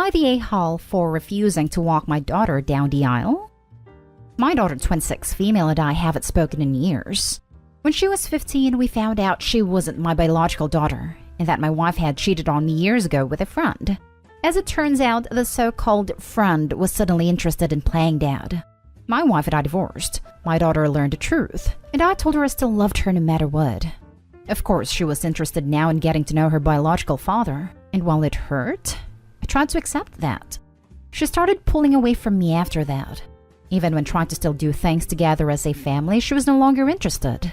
I the a-hole for refusing to walk my daughter down the aisle? My daughter, twin 6 female, and I haven't spoken in years. When she was 15, we found out she wasn't my biological daughter, and that my wife had cheated on me years ago with a friend. As it turns out, the so-called friend was suddenly interested in playing dad. My wife and I divorced. My daughter learned the truth, and I told her I still loved her no matter what. Of course, she was interested now in getting to know her biological father, and while it hurt, I tried to accept that. She started pulling away from me after that. Even when trying to still do things together as a family, she was no longer interested.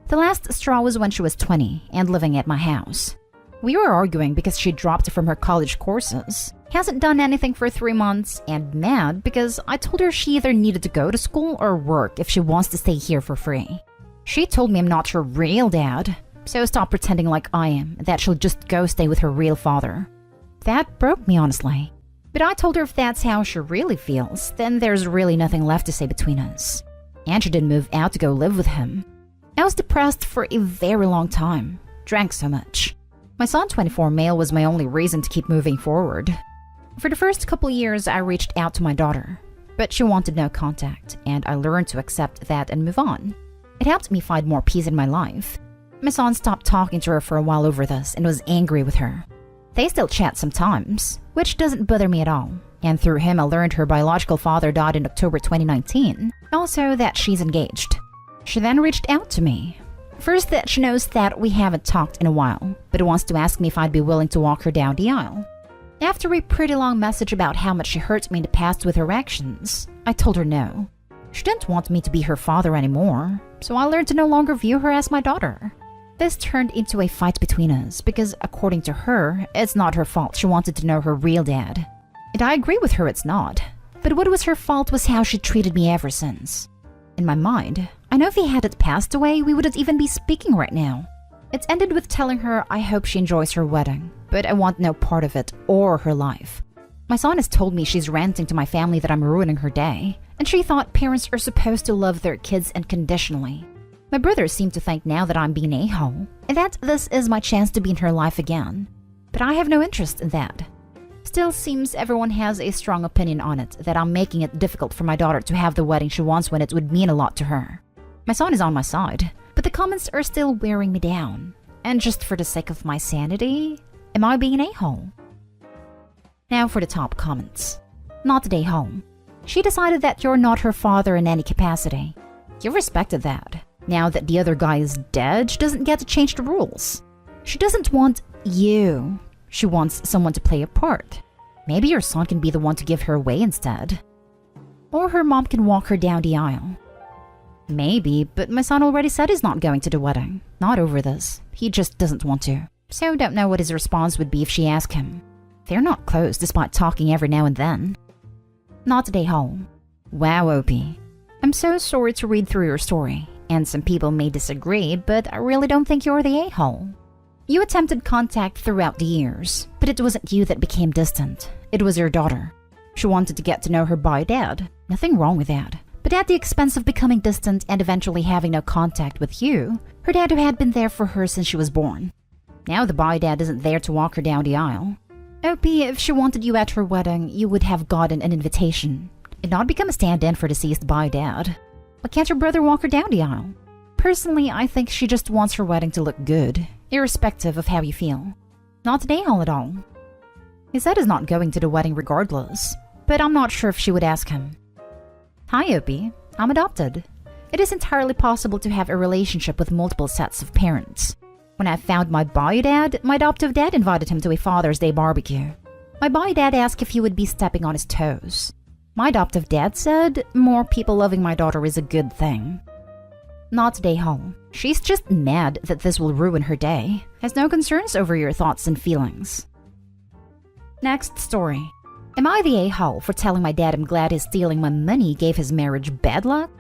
The last straw was when she was 20 and living at my house. We were arguing because she dropped from her college courses, hasn't done anything for 3 months, and mad because I told her she either needed to go to school or work if she wants to stay here for free. She told me I'm not her real dad, so stop pretending like I am, and that she'll just go stay with her real father. That broke me, honestly. But I told her if that's how she really feels, then there's really nothing left to say between us. And she didn't move out to go live with him. I was depressed for a very long time, drank so much. My son, 24 male, was my only reason to keep moving forward. For the first couple years, I reached out to my daughter, but she wanted no contact, and I learned to accept that and move on. It helped me find more peace in my life. My son stopped talking to her for a while over this and was angry with her. They still chat sometimes, which doesn't bother me at all, and through him I learned her biological father died in October 2019, also that she's engaged. She then reached out to me. First, that she knows that we haven't talked in a while, but wants to ask me if I'd be willing to walk her down the aisle. After a pretty long message about how much she hurt me in the past with her actions, I told her no. She didn't want me to be her father anymore, so I learned to no longer view her as my daughter. This turned into a fight between us because, according to her, it's not her fault she wanted to know her real dad. And I agree with her it's not. But what was her fault was how she treated me ever since. In my mind, I know if he hadn't passed away, we wouldn't even be speaking right now. It ended with telling her I hope she enjoys her wedding, but I want no part of it or her life. My son has told me she's ranting to my family that I'm ruining her day, and she thought parents are supposed to love their kids unconditionally. My brothers seem to think now that I'm being a-hole, and that this is my chance to be in her life again. But I have no interest in that. Still seems everyone has a strong opinion on it, that I'm making it difficult for my daughter to have the wedding she wants when it would mean a lot to her. My son is on my side, but the comments are still wearing me down. And just for the sake of my sanity, am I being an a-hole? Now for the top comments. Not the a-hole. She decided that you're not her father in any capacity. You respected that. Now that the other guy is dead, she doesn't get to change the rules. She doesn't want you. She wants someone to play a part. Maybe your son can be the one to give her away instead. Or her mom can walk her down the aisle. Maybe, but my son already said he's not going to the wedding. Not over this. He just doesn't want to. So don't know what his response would be if she asked him. They're not close despite talking every now and then. Not today, home. Wow, Opie. I'm so sorry to read through your story, and some people may disagree, but I really don't think you're the a-hole. You attempted contact throughout the years, but it wasn't you that became distant. It was your daughter. She wanted to get to know her bio dad. Nothing wrong with that. But at the expense of becoming distant and eventually having no contact with you, her dad who had been there for her since she was born. Now the bio dad isn't there to walk her down the aisle. Opie, if she wanted you at her wedding, you would have gotten an invitation, and not become a stand-in for deceased bio dad. Why can't your brother walk her down the aisle? Personally, I think she just wants her wedding to look good, irrespective of how you feel. Not an a-hole at all. He said he's not going to the wedding regardless, but I'm not sure if she would ask him. Hi, Opie. I'm adopted. It is entirely possible to have a relationship with multiple sets of parents. When I found my bio dad, my adoptive dad invited him to a Father's Day barbecue. My bio dad asked if he would be stepping on his toes. My adoptive dad said, more people loving my daughter is a good thing. Not today, home. She's just mad that this will ruin her day. Has no concerns over your thoughts and feelings. Next story. Am I the a-hole for telling my dad I'm glad his stealing my money gave his marriage bad luck?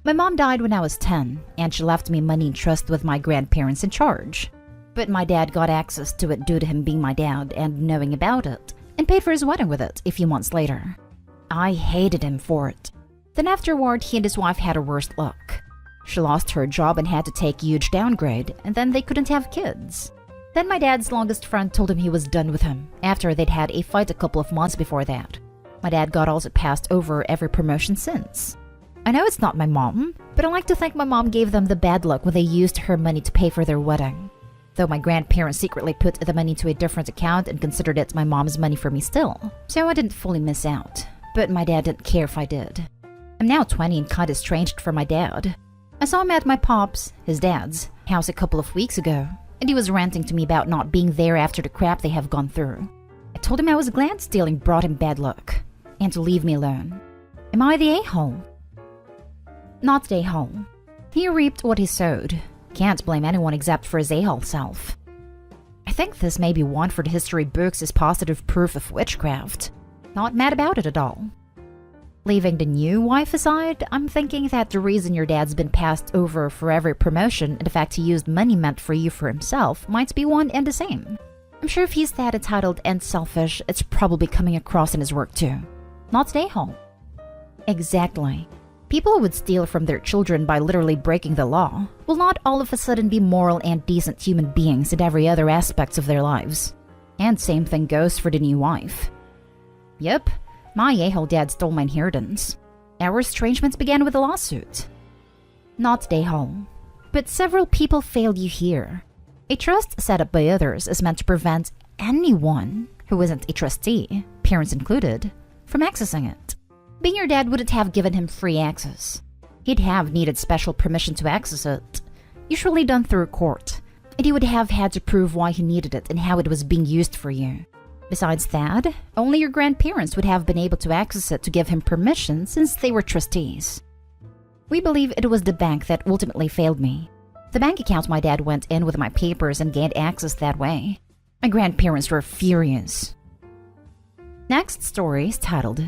My mom died when I was 10, and she left me money in trust with my grandparents in charge. But my dad got access to it due to him being my dad and knowing about it, and paid for his wedding with it a few months later. I hated him for it. Then afterward, he and his wife had a worse luck. She lost her job and had to take a huge downgrade, and then they couldn't have kids. Then my dad's longest friend told him he was done with him after they'd had a fight a couple of months before that. My dad got also passed over every promotion since. I know it's not my mom, but I like to think my mom gave them the bad luck when they used her money to pay for their wedding. Though my grandparents secretly put the money to a different account and considered it my mom's money for me still, so I didn't fully miss out. But my dad didn't care if I did. I'm now 20 and kinda estranged from my dad. I saw him at my pop's, his dad's, house a couple of weeks ago, and he was ranting to me about not being there after the crap they have gone through. I told him I was glad stealing brought him bad luck, and to leave me alone. Am I the a-hole? Not the a-hole. He reaped what he sowed. Can't blame anyone except for his a-hole self. I think this may be one for the history books as positive proof of witchcraft. Not mad about it at all. Leaving the new wife aside, I'm thinking that the reason your dad's been passed over for every promotion and the fact he used money meant for you for himself might be one and the same. I'm sure if he's that entitled and selfish, it's probably coming across in his work too. Not the a-hole. Exactly. People who would steal from their children by literally breaking the law will not all of a sudden be moral and decent human beings in every other aspects of their lives. And same thing goes for the new wife. Yep, my a-hole dad stole my inheritance. Our estrangements began with a lawsuit. Not the a-hole. But several people failed you here. A trust set up by others is meant to prevent anyone who isn't a trustee, parents included, from accessing it. Being your dad wouldn't have given him free access. He'd have needed special permission to access it, usually done through court, and he would have had to prove why he needed it and how it was being used for you. Besides that, only your grandparents would have been able to access it to give him permission since they were trustees. We believe it was the bank that ultimately failed me. The bank account my dad went in with my papers and gained access that way. My grandparents were furious. Next story is titled,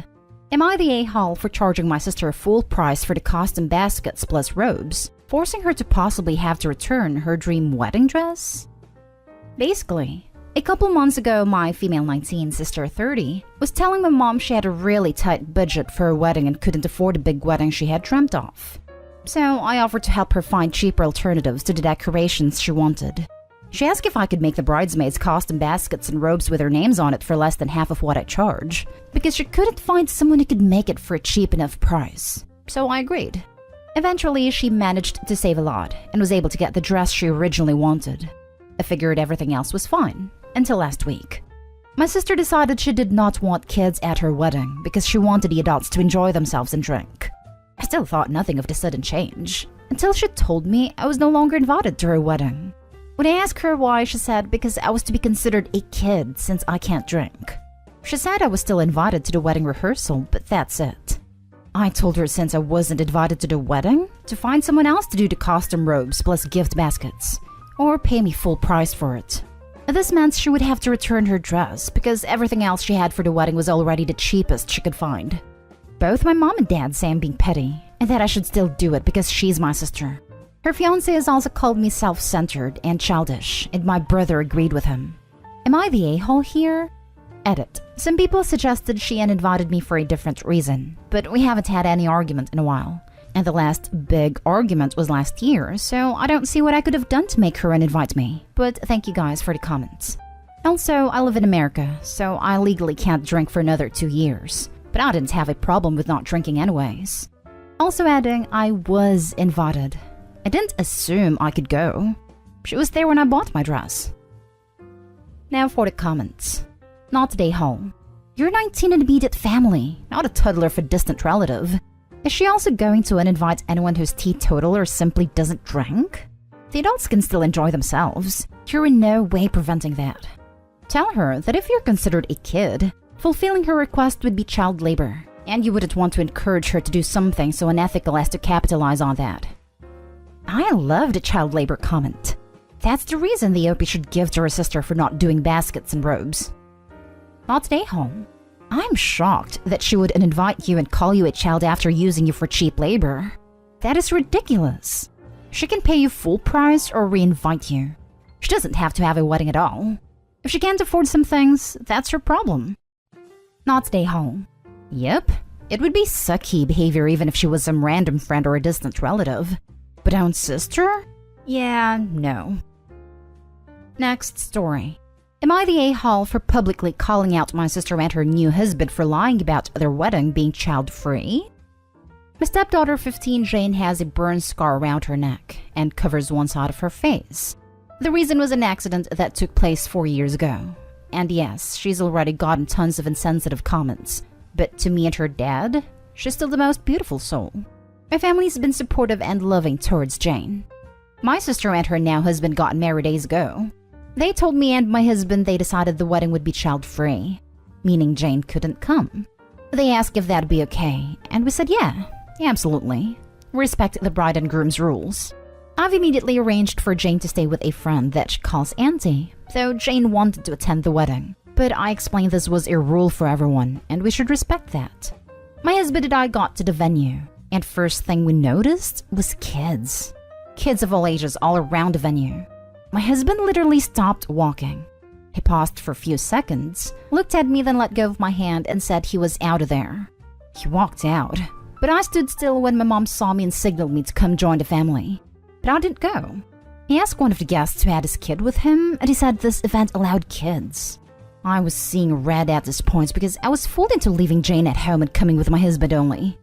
Am I the a-hole for charging my sister full price for the costume baskets plus robes, forcing her to possibly have to return her dream wedding dress? Basically, a couple months ago, my female 19, sister 30, was telling my mom she had a really tight budget for her wedding and couldn't afford a big wedding she had dreamt of. So I offered to help her find cheaper alternatives to the decorations she wanted. She asked if I could make the bridesmaids costume baskets and robes with their names on it for less than half of what I charge, because she couldn't find someone who could make it for a cheap enough price. So I agreed. Eventually, she managed to save a lot and was able to get the dress she originally wanted. I figured everything else was fine, until last week. My sister decided she did not want kids at her wedding because she wanted the adults to enjoy themselves and drink. I still thought nothing of the sudden change, until she told me I was no longer invited to her wedding. When I asked her why, she said because I was to be considered a kid since I can't drink. She said I was still invited to the wedding rehearsal, but that's it. I told her since I wasn't invited to the wedding, to find someone else to do the costume robes plus gift baskets, or pay me full price for it. This meant she would have to return her dress because everything else she had for the wedding was already the cheapest she could find. Both my mom and dad say I'm being petty, and that I should still do it because she's my sister. Her fiancé has also called me self-centered and childish, and my brother agreed with him. Am I the a-hole here? Edit. Some people suggested she uninvited me for a different reason, but we haven't had any argument in a while. And the last big argument was last year, so I don't see what I could have done to make her uninvite me. But thank you guys for the comments. Also, I live in America, so I legally can't drink for another 2 years. But I didn't have a problem with not drinking anyways. Also adding, I was invited. I didn't assume I could go. She was there when I bought my dress. Now for the comments. Not the a-hole. You're 19 and immediate family, not a toddler for distant relative. Is she also going to uninvite anyone who's teetotal or simply doesn't drink? The adults can still enjoy themselves. You're in no way preventing that. Tell her that if you're considered a kid, fulfilling her request would be child labor, and you wouldn't want to encourage her to do something so unethical as to capitalize on that. I love the child labor comment. That's the reason the OP should give to her sister for not doing baskets and robes. Not the a-hole. I'm shocked that she would uninvite you and call you a child after using you for cheap labor. That is ridiculous. She can pay you full price or re-invite you. She doesn't have to have a wedding at all. If she can't afford some things, that's her problem. Not the a-hole. Yep, it would be sucky behavior even if she was some random friend or a distant relative. But own sister? Yeah, no. Next story. Am I the a-hole for publicly calling out my sister and her new husband for lying about their wedding being child-free? My stepdaughter 15 Jane has a burn scar around her neck and covers one side of her face. The reason was an accident that took place 4 years ago. And yes, she's already gotten tons of insensitive comments. But to me and her dad, she's still the most beautiful soul. My family's been supportive and loving towards Jane. My sister and her now husband got married days ago. They told me and my husband they decided the wedding would be child-free, meaning Jane couldn't come. They asked if that'd be okay, and we said yeah, absolutely. Respect the bride and groom's rules. I've immediately arranged for Jane to stay with a friend that she calls Auntie, though Jane wanted to attend the wedding. But I explained this was a rule for everyone, and we should respect that. My husband and I got to the venue, and first thing we noticed was kids. Kids of all ages all around the venue. My husband literally stopped walking. He paused for a few seconds, looked at me, then let go of my hand and said he was out of there. He walked out, but I stood still when my mom saw me and signaled me to come join the family. But I didn't go. He asked one of the guests who had his kid with him, and he said this event allowed kids. I was seeing red at this point because I was fooled into leaving Jane at home and coming with my husband only.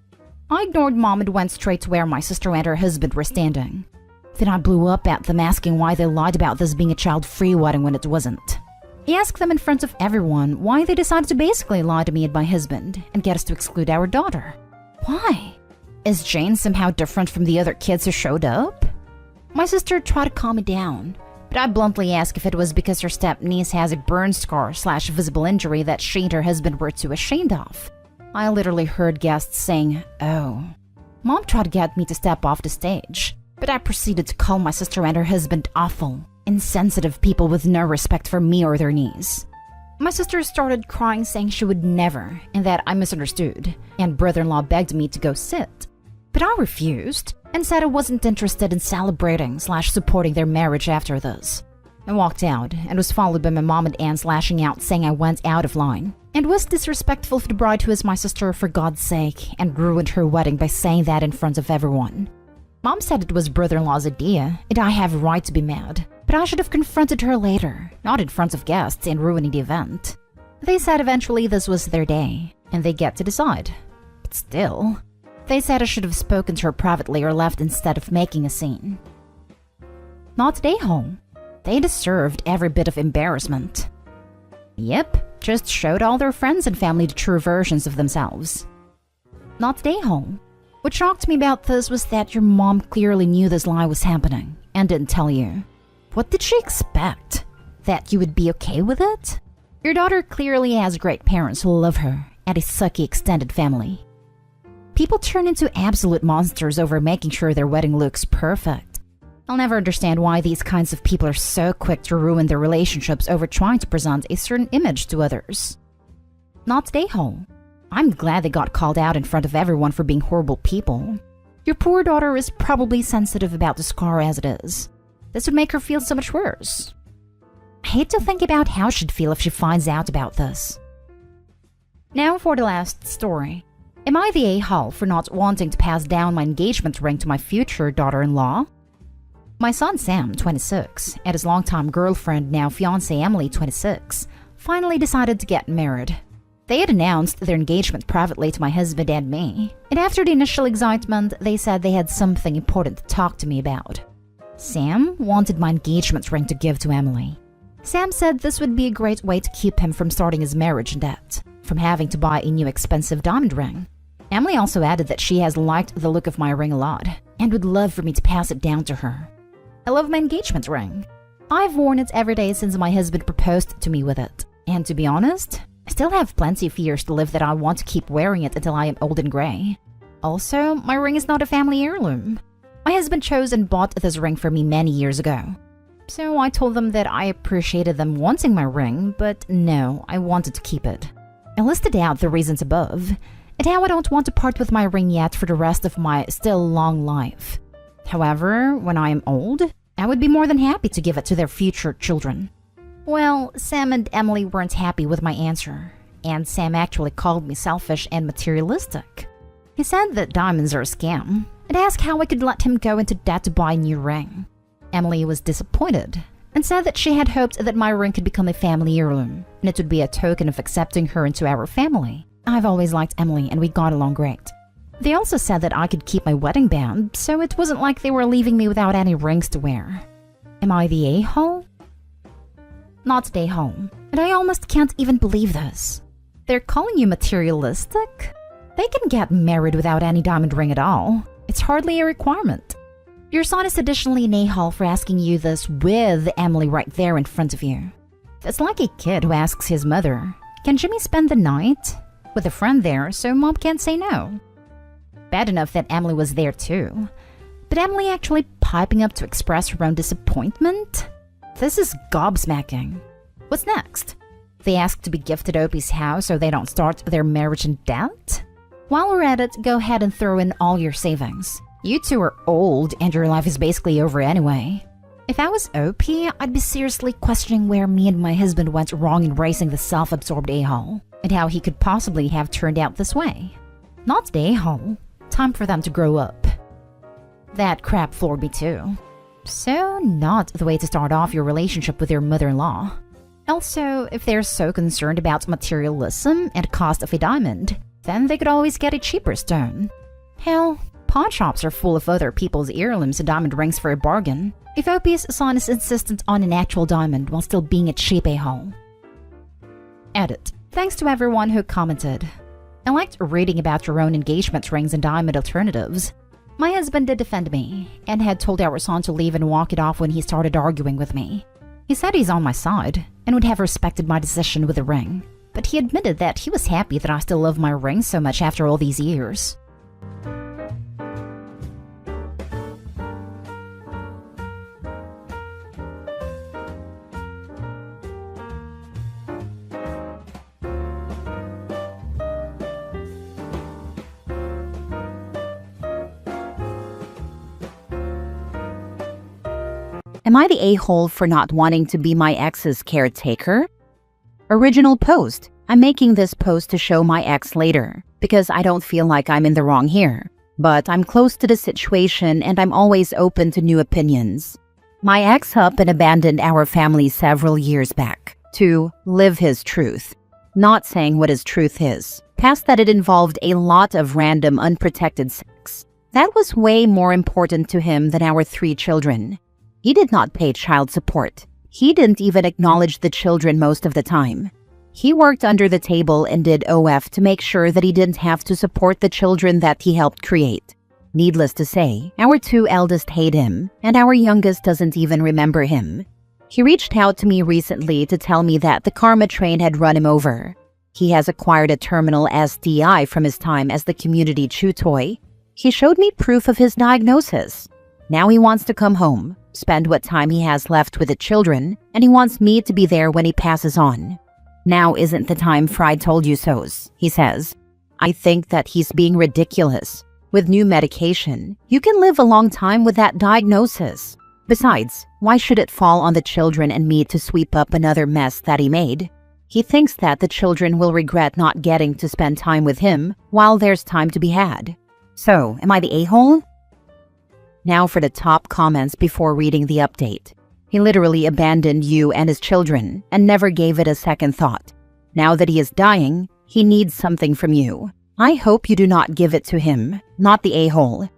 I ignored mom and went straight to where my sister and her husband were standing. Then I blew up at them asking why they lied about this being a child-free wedding when it wasn't. He asked them in front of everyone why they decided to basically lie to me and my husband and get us to exclude our daughter. Why? Is Jane somehow different from the other kids who showed up? My sister tried to calm me down, but I bluntly asked if it was because her step-niece has a burn scar / visible injury that she and her husband were too ashamed of. I literally heard guests saying, "Oh." Mom tried to get me to step off the stage, but I proceeded to call my sister and her husband awful, insensitive people with no respect for me or their niece. My sister started crying, saying she would never, and that I misunderstood, and brother-in-law begged me to go sit. But I refused, and said I wasn't interested in celebrating / supporting their marriage after this. I walked out, and was followed by my mom and aunts lashing out, saying I went out of line, and was disrespectful to the bride who is my sister for God's sake, and ruined her wedding by saying that in front of everyone. Mom said it was brother-in-law's idea, and I have a right to be mad, but I should have confronted her later, not in front of guests and ruining the event. They said eventually this was their day, and they get to decide. But still, they said I should have spoken to her privately or left instead of making a scene. Not they home. They deserved every bit of embarrassment. Yep, just showed all their friends and family the true versions of themselves. Not they home. What shocked me about this was that your mom clearly knew this lie was happening and didn't tell you. What did she expect? That you would be okay with it? Your daughter clearly has great parents who love her and a sucky extended family. People turn into absolute monsters over making sure their wedding looks perfect. I'll never understand why these kinds of people are so quick to ruin their relationships over trying to present a certain image to others. Not they home. I'm glad they got called out in front of everyone for being horrible people. Your poor daughter is probably sensitive about the scar as it is. This would make her feel so much worse. I hate to think about how she'd feel if she finds out about this. Now for the last story. Am I the a-hole for not wanting to pass down my engagement ring to my future daughter-in-law? My son Sam, 26, and his longtime girlfriend, now fiancée Emily, 26, finally decided to get married. They had announced their engagement privately to my husband and me, and after the initial excitement, they said they had something important to talk to me about. Sam wanted my engagement ring to give to Emily. Sam said this would be a great way to keep him from starting his marriage in debt, from having to buy a new expensive diamond ring. Emily also added that she has liked the look of my ring a lot, and would love for me to pass it down to her. I love my engagement ring. I've worn it every day since my husband proposed to me with it, and to be honest, I still have plenty of years to live that I want to keep wearing it until I am old and gray. Also, my ring is not a family heirloom. My husband chose and bought this ring for me many years ago. So I told them that I appreciated them wanting my ring, but no, I wanted to keep it. I listed out the reasons above, and how I don't want to part with my ring yet for the rest of my still long life. However, when I am old, I would be more than happy to give it to their future children. Well, Sam and Emily weren't happy with my answer, and Sam actually called me selfish and materialistic. He said that diamonds are a scam, and asked how I could let him go into debt to buy a new ring. Emily was disappointed, and said that she had hoped that my ring could become a family heirloom, and it would be a token of accepting her into our family. I've always liked Emily, and we got along great. They also said that I could keep my wedding band, so it wasn't like they were leaving me without any rings to wear. Am I the a-hole? Not the a-hole, and I almost can't even believe this. They're calling you materialistic? They can get married without any diamond ring at all. It's hardly a requirement. Your son is additionally an a-hole for asking you this with Emily right there in front of you. That's like a kid who asks his mother, "Can Jimmy spend the night?" with a friend there so mom can't say no. Bad enough that Emily was there too. But Emily actually piping up to express her own disappointment? This is gobsmacking. What's next? They ask to be gifted Opie's house so they don't start their marriage in debt? While we're at it, go ahead and throw in all your savings. You two are old and your life is basically over anyway. If I was OP, I'd be seriously questioning where me and my husband went wrong in raising the self-absorbed a-hole, and how he could possibly have turned out this way. Not the a-hole. Time for them to grow up. That crap floored me too. So not the way to start off your relationship with your mother-in-law. Also, if they're so concerned about materialism and cost of a diamond, then they could always get a cheaper stone. Hell, pawn shops are full of other people's heirlooms and diamond rings for a bargain. If Opie's son is insistent on an actual diamond while still being a cheap a-hole. Edit. Thanks to everyone who commented. I liked reading about your own engagement rings and diamond alternatives. My husband did defend me, and had told our son to leave and walk it off when he started arguing with me. He said he's on my side, and would have respected my decision with the ring, but he admitted that he was happy that I still love my ring so much after all these years. Am I the a-hole for not wanting to be my ex's caretaker? Original post. I'm making this post to show my ex later, because I don't feel like I'm in the wrong here. But I'm close to the situation and I'm always open to new opinions. My ex up and abandoned our family several years back to live his truth. Not saying what his truth is. Past that it involved a lot of random unprotected sex. That was way more important to him than our 3 children. He did not pay child support. He didn't even acknowledge the children most of the time. He worked under the table and did OF to make sure that he didn't have to support the children that he helped create. Needless to say, our 2 eldest hate him, and our youngest doesn't even remember him. He reached out to me recently to tell me that the karma train had run him over. He has acquired a terminal STI from his time as the community chew toy. He showed me proof of his diagnosis. Now he wants to come home, spend what time he has left with the children, and he wants me to be there when he passes on. Now isn't the time for I told you so's, he says. I think that he's being ridiculous. With new medication, you can live a long time with that diagnosis. Besides, why should it fall on the children and me to sweep up another mess that he made? He thinks that the children will regret not getting to spend time with him while there's time to be had. So, am I the a-hole? Now for the top comments before reading the update. He literally abandoned you and his children and never gave it a second thought. Now that he is dying, he needs something from you. I hope you do not give it to him, not the a-hole.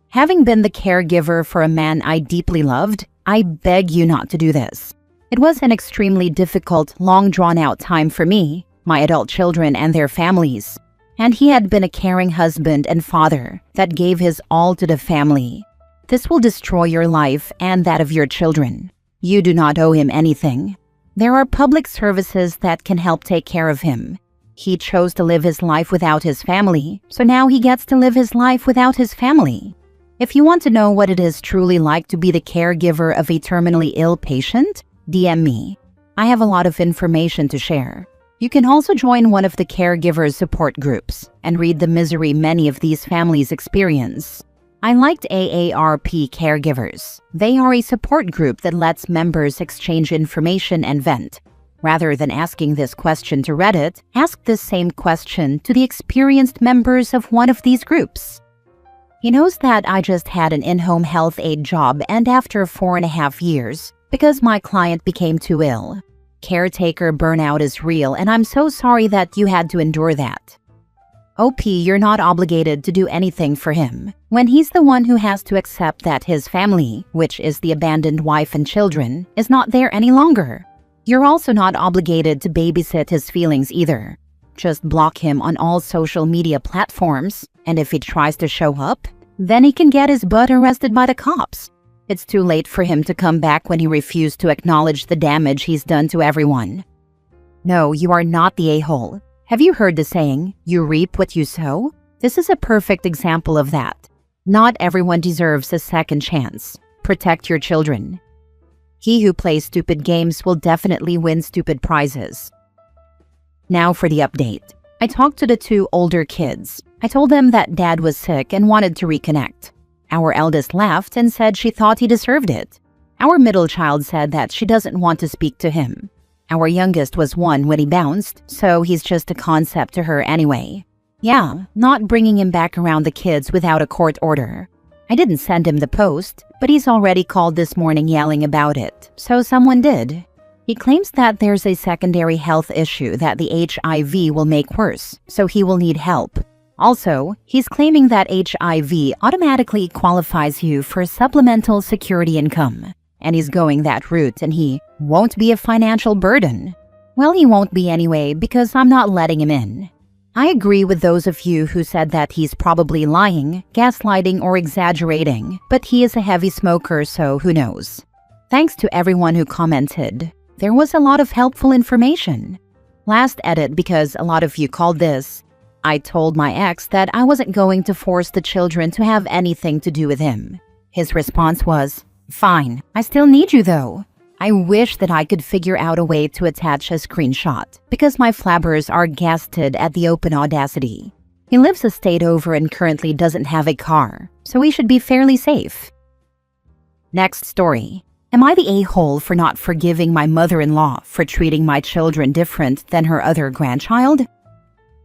Having been the caregiver for a man I deeply loved, I beg you not to do this. It was an extremely difficult, long drawn-out time for me, my adult children and their families. And he had been a caring husband and father that gave his all to the family. This will destroy your life and that of your children. You do not owe him anything. There are public services that can help take care of him. He chose to live his life without his family, so now he gets to live his life without his family. If you want to know what it is truly like to be the caregiver of a terminally ill patient, DM me. I have a lot of information to share. You can also join one of the caregivers support groups and read the misery many of these families experience. I liked AARP Caregivers. They are a support group that lets members exchange information and vent. Rather than asking this question to Reddit, ask this same question to the experienced members of one of these groups. He knows that I just had an in-home health aide job, and after 4.5 years, because my client became too ill. Caretaker burnout is real, and I'm so sorry that you had to endure that. OP, you're not obligated to do anything for him when he's the one who has to accept that his family, which is the abandoned wife and children, is not there any longer. You're also not obligated to babysit his feelings either. Just block him on all social media platforms, and if he tries to show up, then he can get his butt arrested by the cops. It's too late for him to come back when he refused to acknowledge the damage he's done to everyone. No, you are not the a-hole. Have you heard the saying, you reap what you sow? This is a perfect example of that. Not everyone deserves a second chance. Protect your children. He who plays stupid games will definitely win stupid prizes. Now for the update. I talked to the two older kids. I told them that Dad was sick and wanted to reconnect. Our eldest laughed and said she thought he deserved it. Our middle child said that she doesn't want to speak to him. Our youngest was 1 when he bounced, so he's just a concept to her anyway. Yeah, not bringing him back around the kids without a court order. I didn't send him the post, but he's already called this morning yelling about it, so someone did. He claims that there's a secondary health issue that the HIV will make worse, so he will need help. Also, he's claiming that HIV automatically qualifies you for supplemental security income. And he's going that route and he won't be a financial burden. Well, he won't be anyway because I'm not letting him in. I agree with those of you who said that he's probably lying, gaslighting, or exaggerating, but he is a heavy smoker, so who knows. Thanks to everyone who commented. There was a lot of helpful information. Last edit, because a lot of you called this, I told my ex that I wasn't going to force the children to have anything to do with him. His response was, "Fine, I still need you though." I wish that I could figure out a way to attach a screenshot, because my flabbers are gasted at the open audacity. He lives a state over and currently doesn't have a car, so he should be fairly safe. Next story. Am I the a-hole for not forgiving my mother-in-law for treating my children different than her other grandchild?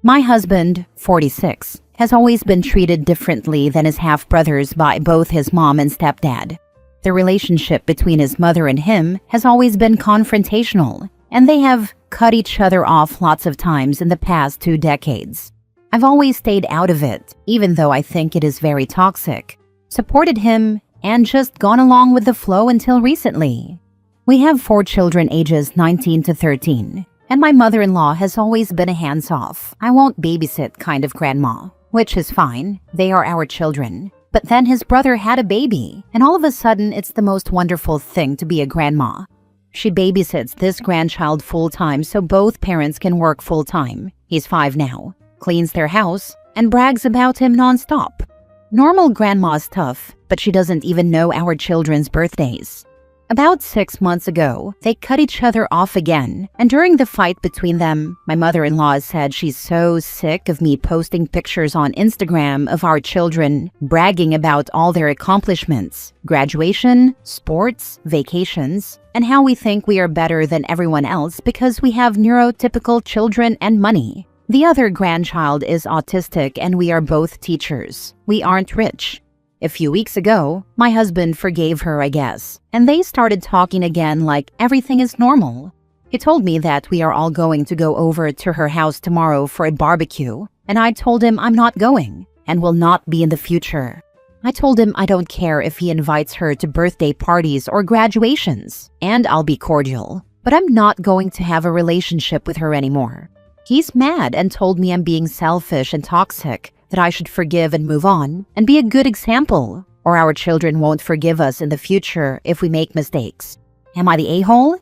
My husband, 46, has always been treated differently than his half-brothers by both his mom and stepdad. The relationship between his mother and him has always been confrontational, and they have cut each other off lots of times in the past 2 decades. I've always stayed out of it, even though I think it is very toxic, supported him, and just gone along with the flow until recently. We have 4 children ages 19 to 13, and my mother-in-law has always been a hands-off, I won't babysit kind of grandma, which is fine, they are our children. But then his brother had a baby, and all of a sudden it's the most wonderful thing to be a grandma. She babysits this grandchild full-time so both parents can work full-time. He's 5 now, cleans their house, and brags about him non-stop. Normal grandma's tough, but she doesn't even know our children's birthdays. About 6 months ago, they cut each other off again, and during the fight between them, my mother-in-law said she's so sick of me posting pictures on Instagram of our children, bragging about all their accomplishments, graduation, sports, vacations, and how we think we are better than everyone else because we have neurotypical children and money. The other grandchild is autistic and we are both teachers. We aren't rich. A few weeks ago, my husband forgave her, I guess, and they started talking again like everything is normal. He told me that we are all going to go over to her house tomorrow for a barbecue, and I told him I'm not going and will not be in the future. I told him I don't care if he invites her to birthday parties or graduations, and I'll be cordial, but I'm not going to have a relationship with her anymore. He's mad and told me I'm being selfish and toxic, that I should forgive and move on and be a good example, or our children won't forgive us in the future if we make mistakes. Am I the a-hole?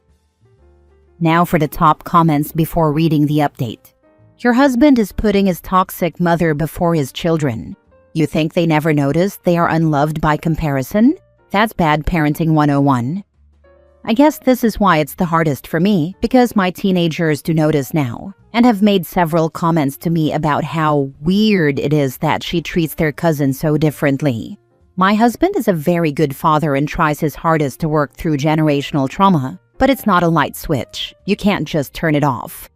Now for the top comments before reading the update. Your husband is putting his toxic mother before his children. You think they never noticed they are unloved by comparison? That's bad parenting 101. I guess this is why it's the hardest for me, because my teenagers do notice now, and have made several comments to me about how weird it is that she treats their cousin so differently. My husband is a very good father and tries his hardest to work through generational trauma, but it's not a light switch. You can't just turn it off.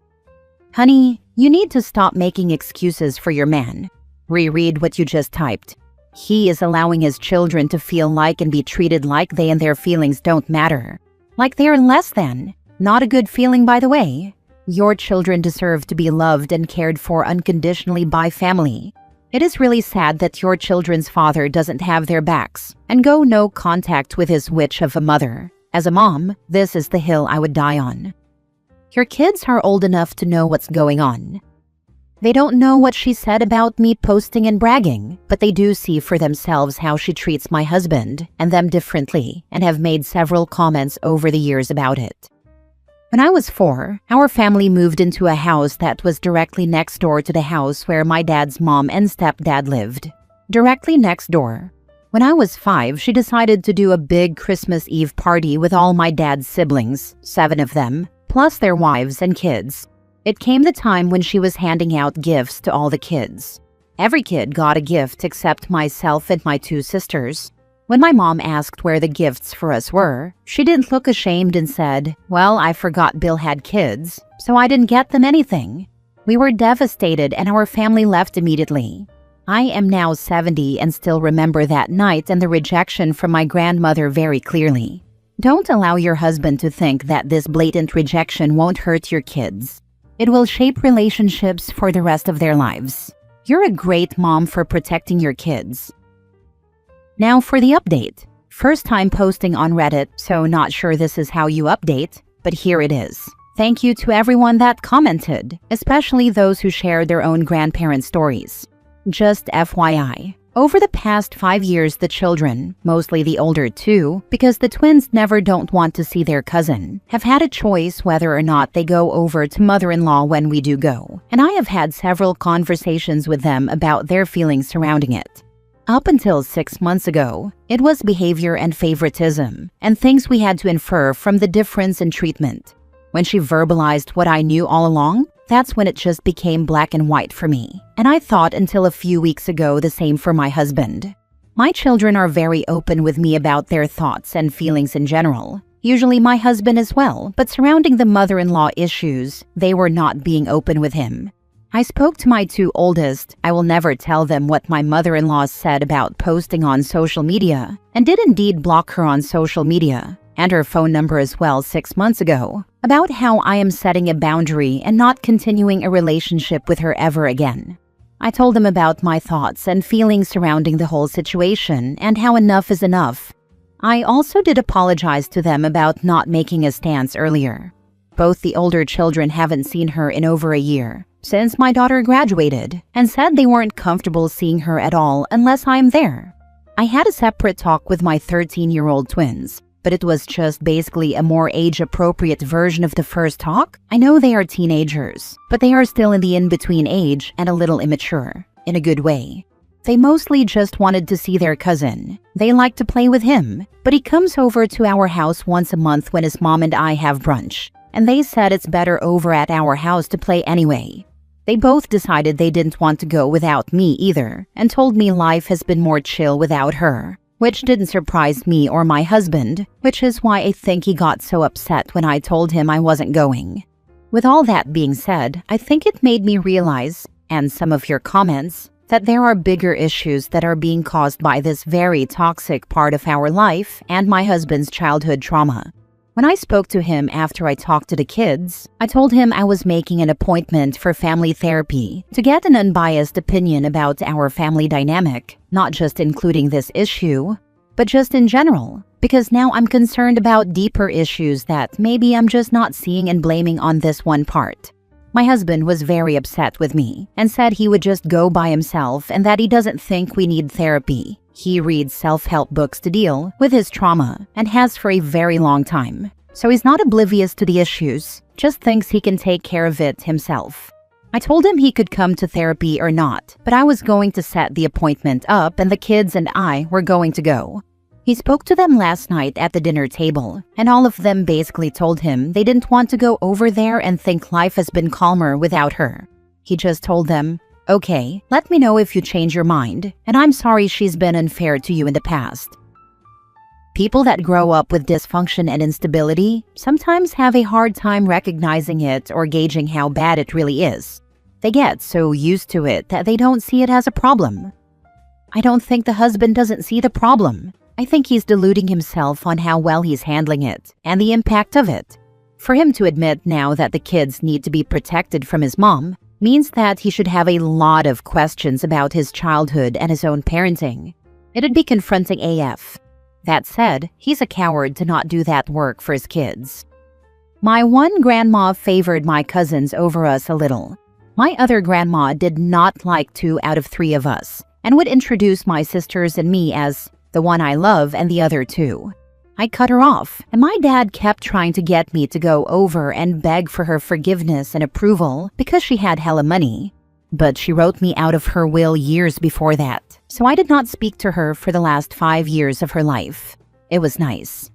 Honey, you need to stop making excuses for your man. Reread what you just typed. He is allowing his children to feel like and be treated like they and their feelings don't matter. Like they are less than. Not a good feeling, by the way. Your children deserve to be loved and cared for unconditionally by family. It is really sad that your children's father doesn't have their backs and go no contact with his witch of a mother. As a mom, this is the hill I would die on. Your kids are old enough to know what's going on. They don't know what she said about me posting and bragging, but they do see for themselves how she treats my husband and them differently and have made several comments over the years about it. When I was 4, our family moved into a house that was directly next door to the house where my dad's mom and stepdad lived. Directly next door. When I was 5, she decided to do a big Christmas Eve party with all my dad's siblings, 7 of them, plus their wives and kids. It came the time when she was handing out gifts to all the kids. Every kid got a gift except myself and my 2 sisters. When my mom asked where the gifts for us were, she didn't look ashamed and said, "Well, I forgot Bill had kids, so I didn't get them anything." We were devastated and our family left immediately. I am now 70 and still remember that night and the rejection from my grandmother very clearly. Don't allow your husband to think that this blatant rejection won't hurt your kids. It will shape relationships for the rest of their lives. You're a great mom for protecting your kids. Now for the update. First time posting on Reddit, so not sure this is how you update, but here it is. Thank you to everyone that commented, especially those who shared their own grandparent stories. Just FYI, over the past 5 years the children, mostly the older 2, because the twins never don't want to see their cousin, have had a choice whether or not they go over to mother-in-law when we do go, and I have had several conversations with them about their feelings surrounding it. Up until 6 months ago, it was behavior and favoritism, and things we had to infer from the difference in treatment. When she verbalized what I knew all along, that's when it just became black and white for me. And I thought until a few weeks ago the same for my husband. My children are very open with me about their thoughts and feelings in general. Usually my husband as well, but surrounding the mother-in-law issues, they were not being open with him. I spoke to my 2 oldest. I will never tell them what my mother-in-law said about posting on social media, and did indeed block her on social media, and her phone number as well 6 months ago, about how I am setting a boundary and not continuing a relationship with her ever again. I told them about my thoughts and feelings surrounding the whole situation and how enough is enough. I also did apologize to them about not making a stance earlier. Both the older children haven't seen her in over a year, since my daughter graduated, and said they weren't comfortable seeing her at all unless I'm there. I had a separate talk with my 13-year-old twins, but it was just basically a more age-appropriate version of the first talk. I know they are teenagers, but they are still in the in-between age and a little immature, in a good way. They mostly just wanted to see their cousin. They like to play with him, but he comes over to our house once a month when his mom and I have brunch, and they said it's better over at our house to play anyway. They both decided they didn't want to go without me either, and told me life has been more chill without her, which didn't surprise me or my husband, which is why I think he got so upset when I told him I wasn't going. With all that being said, I think it made me realize, and some of your comments, that there are bigger issues that are being caused by this very toxic part of our life and my husband's childhood trauma. When I spoke to him after I talked to the kids, I told him I was making an appointment for family therapy to get an unbiased opinion about our family dynamic, not just including this issue, but just in general, because now I'm concerned about deeper issues that maybe I'm just not seeing and blaming on this one part. My husband was very upset with me and said he would just go by himself and that he doesn't think we need therapy. He reads self-help books to deal with his trauma and has for a very long time. So he's not oblivious to the issues, just thinks he can take care of it himself. I told him he could come to therapy or not, but I was going to set the appointment up and the kids and I were going to go. He spoke to them last night at the dinner table, and all of them basically told him they didn't want to go over there and think life has been calmer without her. He just told them, "Okay, let me know if you change your mind, and I'm sorry she's been unfair to you in the past." People that grow up with dysfunction and instability sometimes have a hard time recognizing it or gauging how bad it really is. They get so used to it that they don't see it as a problem. I don't think the husband doesn't see the problem. I think he's deluding himself on how well he's handling it and the impact of it. For him to admit now that the kids need to be protected from his mom means that he should have a lot of questions about his childhood and his own parenting. It'd be confronting AF. That said, he's a coward to not do that work for his kids. My one grandma favored my cousins over us a little. My other grandma did not like 2 out of 3 of us and would introduce my sisters and me as the one I love and the other 2. I cut her off, and my dad kept trying to get me to go over and beg for her forgiveness and approval because she had hella money. But she wrote me out of her will years before that, so I did not speak to her for the last 5 years of her life. It was nice.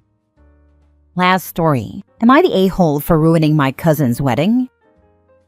Last story. Am I the a-hole for ruining my cousin's wedding?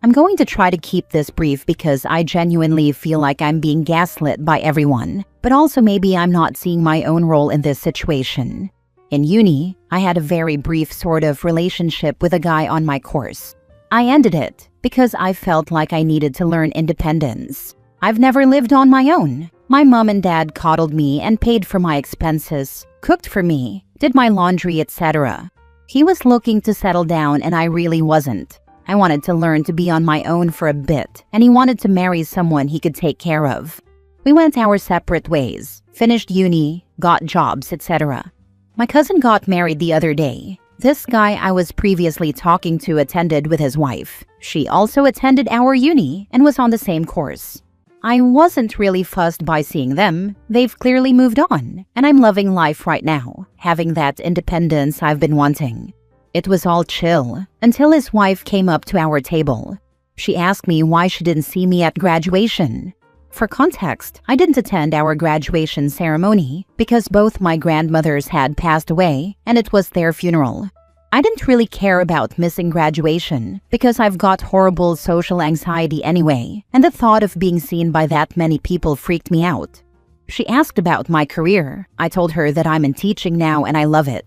I'm going to try to keep this brief because I genuinely feel like I'm being gaslit by everyone, but also maybe I'm not seeing my own role in this situation. In uni, I had a very brief sort of relationship with a guy on my course. I ended it because I felt like I needed to learn independence. I've never lived on my own. My mom and dad coddled me and paid for my expenses, cooked for me, did my laundry, etc. He was looking to settle down and I really wasn't. I wanted to learn to be on my own for a bit, and he wanted to marry someone he could take care of. We went our separate ways, finished uni, got jobs, etc. My cousin got married the other day. This guy I was previously talking to attended with his wife. She also attended our uni and was on the same course. I wasn't really fussed by seeing them. They've clearly moved on, and I'm loving life right now, having that independence I've been wanting. It was all chill until his wife came up to our table. She asked me why she didn't see me at graduation. For context, I didn't attend our graduation ceremony because both my grandmothers had passed away and it was their funeral. I didn't really care about missing graduation because I've got horrible social anxiety anyway, and the thought of being seen by that many people freaked me out. She asked about my career. I told her that I'm in teaching now and I love it.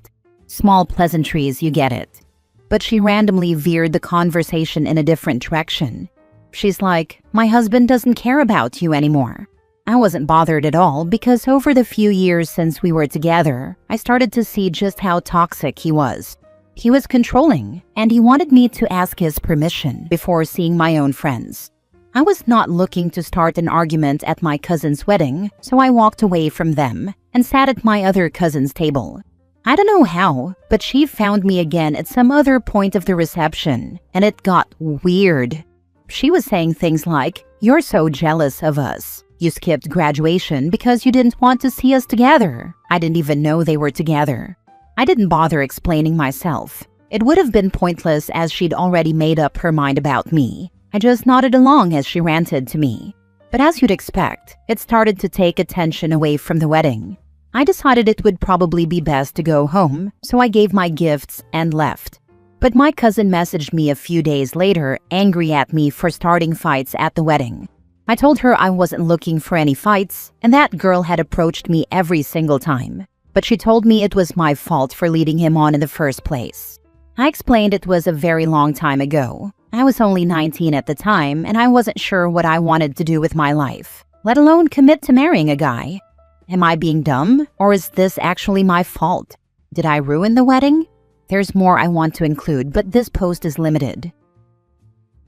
Small pleasantries, you get it. But she randomly veered the conversation in a different direction. She's like, my husband doesn't care about you anymore. I wasn't bothered at all because over the few years since we were together, I started to see just how toxic he was. He was controlling, and he wanted me to ask his permission before seeing my own friends. I was not looking to start an argument at my cousin's wedding, so I walked away from them and sat at my other cousin's table. I don't know how, but she found me again at some other point of the reception, and it got weird. She was saying things like, "You're so jealous of us. You skipped graduation because you didn't want to see us together." I didn't even know they were together. I didn't bother explaining myself. It would have been pointless as she'd already made up her mind about me. I just nodded along as she ranted to me. But as you'd expect, it started to take attention away from the wedding. I decided it would probably be best to go home, so I gave my gifts and left. But my cousin messaged me a few days later, angry at me for starting fights at the wedding. I told her I wasn't looking for any fights, and that girl had approached me every single time. But she told me it was my fault for leading him on in the first place. I explained it was a very long time ago. I was only 19 at the time, and I wasn't sure what I wanted to do with my life, let alone commit to marrying a guy. Am I being dumb, or is this actually my fault? Did I ruin the wedding? There's more I want to include, but this post is limited.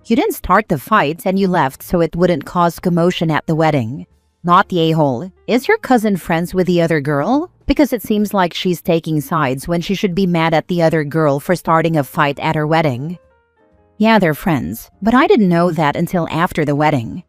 You didn't start the fight and you left so it wouldn't cause commotion at the wedding. Not the a-hole. Is your cousin friends with the other girl? Because it seems like she's taking sides when she should be mad at the other girl for starting a fight at her wedding. Yeah, they're friends, but I didn't know that until after the wedding.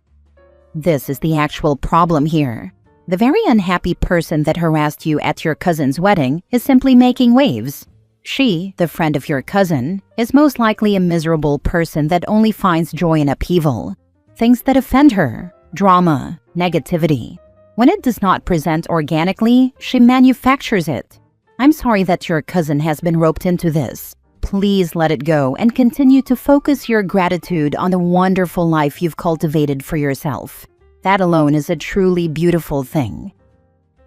This is the actual problem here. The very unhappy person that harassed you at your cousin's wedding is simply making waves. She, the friend of your cousin, is most likely a miserable person that only finds joy in upheaval. Things that offend her, drama, negativity. When it does not present organically, she manufactures it. I'm sorry that your cousin has been roped into this. Please let it go and continue to focus your gratitude on the wonderful life you've cultivated for yourself. That alone is a truly beautiful thing.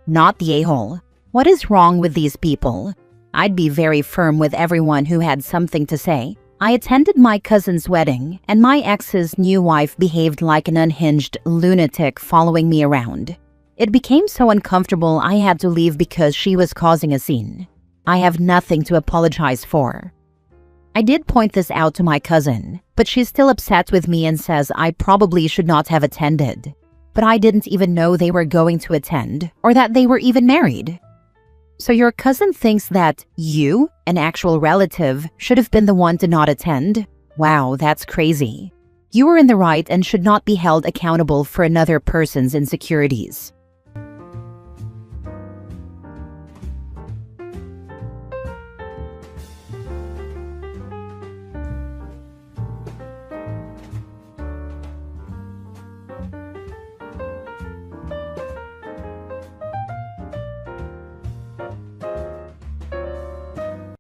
Not the a-hole. What is wrong with these people? I'd be very firm with everyone who had something to say. I attended my cousin's wedding, and my ex's new wife behaved like an unhinged lunatic following me around. It became so uncomfortable I had to leave because she was causing a scene. I have nothing to apologize for. I did point this out to my cousin, but she's still upset with me and says I probably should not have attended. But I didn't even know they were going to attend or that they were even married. So your cousin thinks that you, an actual relative, should have been the one to not attend? Wow, that's crazy. You were in the right and should not be held accountable for another person's insecurities.